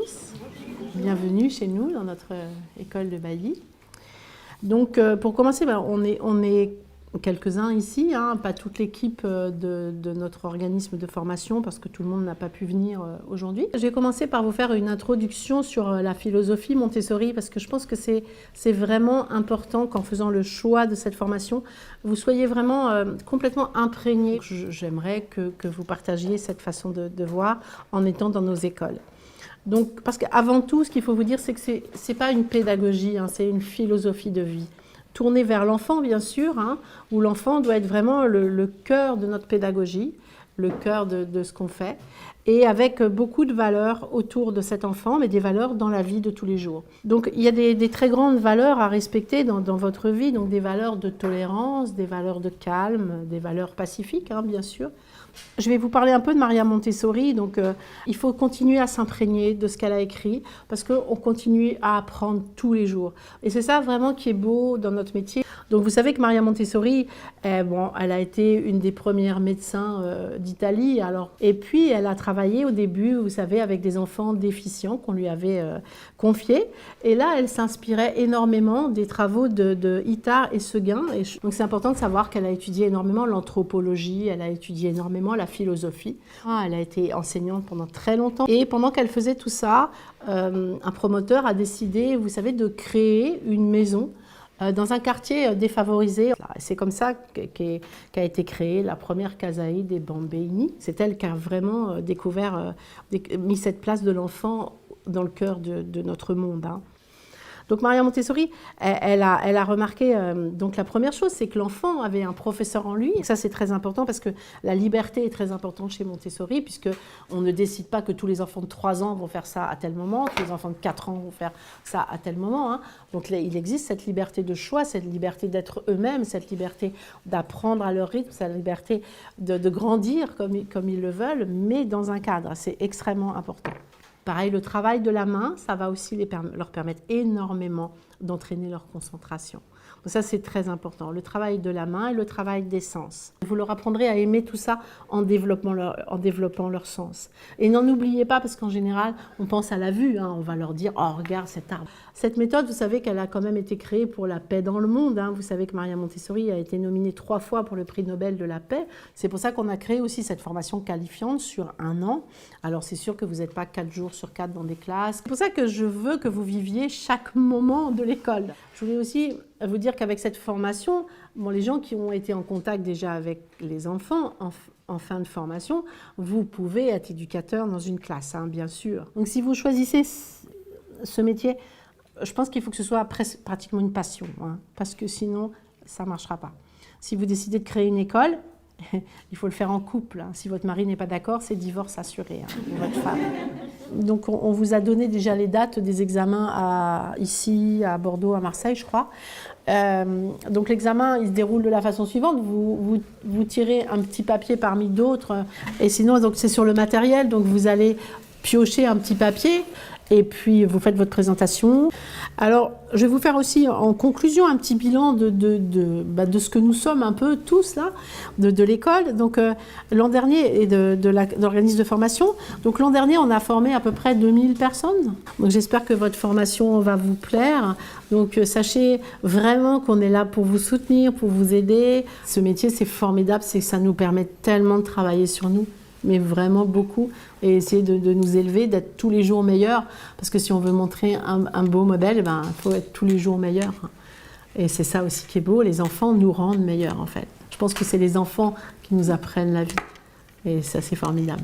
tous, bienvenue chez nous dans notre école de Bailly. Donc pour commencer, on est quelques-uns ici, hein, pas toute l'équipe de notre organisme de formation parce que tout le monde n'a pas pu venir aujourd'hui. Je vais commencer par vous faire une introduction sur la philosophie Montessori parce que je pense que c'est vraiment important qu'en faisant le choix de cette formation, vous soyez vraiment complètement imprégné. J'aimerais que vous partagiez cette façon de voir en étant dans nos écoles. Donc, parce qu'avant tout, ce qu'il faut vous dire, c'est que ce n'est pas une pédagogie, hein, c'est une philosophie de vie. Tournée vers l'enfant, bien sûr, hein, où l'enfant doit être vraiment le cœur de notre pédagogie, le cœur de ce qu'on fait, et avec beaucoup de valeurs autour de cet enfant, mais des valeurs dans la vie de tous les jours. Donc, il y a des très grandes valeurs à respecter dans votre vie, donc des valeurs de tolérance, des valeurs de calme, des valeurs pacifiques, hein, bien sûr. Je vais vous parler un peu de Maria Montessori, donc il faut continuer à s'imprégner de ce qu'elle a écrit parce qu'on continue à apprendre tous les jours. Et c'est ça vraiment qui est beau dans notre métier. Donc vous savez que Maria Montessori, elle a été une des premières médecins d'Italie. Et puis elle a travaillé au début, vous savez, avec des enfants déficients qu'on lui avait confiés. Et là, elle s'inspirait énormément des travaux de Itard et Seguin. Donc c'est important de savoir qu'elle a étudié énormément l'anthropologie, elle a étudié énormément la philosophie. Elle a été enseignante pendant très longtemps. Et pendant qu'elle faisait tout ça, un promoteur a décidé, vous savez, de créer une maison dans un quartier défavorisé. C'est comme ça qu'a été créée la première Casaï des Bambini. C'est elle qui a vraiment mis cette place de l'enfant dans le cœur de notre monde, hein. Donc Maria Montessori, elle a remarqué, donc la première chose, c'est que l'enfant avait un professeur en lui. Et ça, c'est très important parce que la liberté est très importante chez Montessori, puisqu'on ne décide pas que tous les enfants de 3 ans vont faire ça à tel moment, que les enfants de 4 ans vont faire ça à tel moment, hein. Donc il existe cette liberté de choix, cette liberté d'être eux-mêmes, cette liberté d'apprendre à leur rythme, cette liberté de grandir comme ils le veulent, mais dans un cadre. C'est extrêmement important. Pareil, le travail de la main, ça va aussi leur permettre énormément d'entraîner leur concentration. Donc ça, c'est très important. Le travail de la main et le travail des sens. Vous leur apprendrez à aimer tout ça en développant leur sens. Et n'en oubliez pas, parce qu'en général, on pense à la vue, hein, on va leur dire « Oh, regarde cet arbre ». Cette méthode, vous savez qu'elle a quand même été créée pour la paix dans le monde, hein. Vous savez que Maria Montessori a été nominée 3 fois pour le prix Nobel de la paix. C'est pour ça qu'on a créé aussi cette formation qualifiante sur 1 an. Alors c'est sûr que vous n'êtes pas 4 jours sur 4 dans des classes. C'est pour ça que je veux que vous viviez chaque moment de l'école. Je voulais aussi vous dire qu'avec cette formation, les gens qui ont été en contact déjà avec les enfants en fin de formation, vous pouvez être éducateur dans une classe, hein, bien sûr. Donc si vous choisissez ce métier, je pense qu'il faut que ce soit pratiquement une passion, hein, parce que sinon, ça ne marchera pas. Si vous décidez de créer une école, il faut le faire en couple, hein. Si votre mari n'est pas d'accord, c'est divorce assuré, hein, pour votre femme. Donc on vous a donné déjà les dates des examens ici, à Bordeaux, à Marseille, je crois. Donc l'examen, il se déroule de la façon suivante. Vous tirez un petit papier parmi d'autres, et sinon, c'est sur le matériel, donc vous allez piocher un petit papier, et puis vous faites votre présentation. Alors, je vais vous faire aussi en conclusion un petit bilan de ce que nous sommes un peu tous là, de l'école. Donc l'an dernier, et de l'organisme de formation. Donc l'an dernier, on a formé à peu près 2000 personnes. Donc j'espère que votre formation va vous plaire. Donc sachez vraiment qu'on est là pour vous soutenir, pour vous aider. Ce métier, c'est formidable, ça nous permet tellement de travailler sur nous, mais vraiment beaucoup, et essayer de nous élever, d'être tous les jours meilleurs, parce que si on veut montrer un beau modèle, il faut être tous les jours meilleur. Et c'est ça aussi qui est beau, les enfants nous rendent meilleurs en fait. Je pense que c'est les enfants qui nous apprennent la vie, et ça c'est formidable.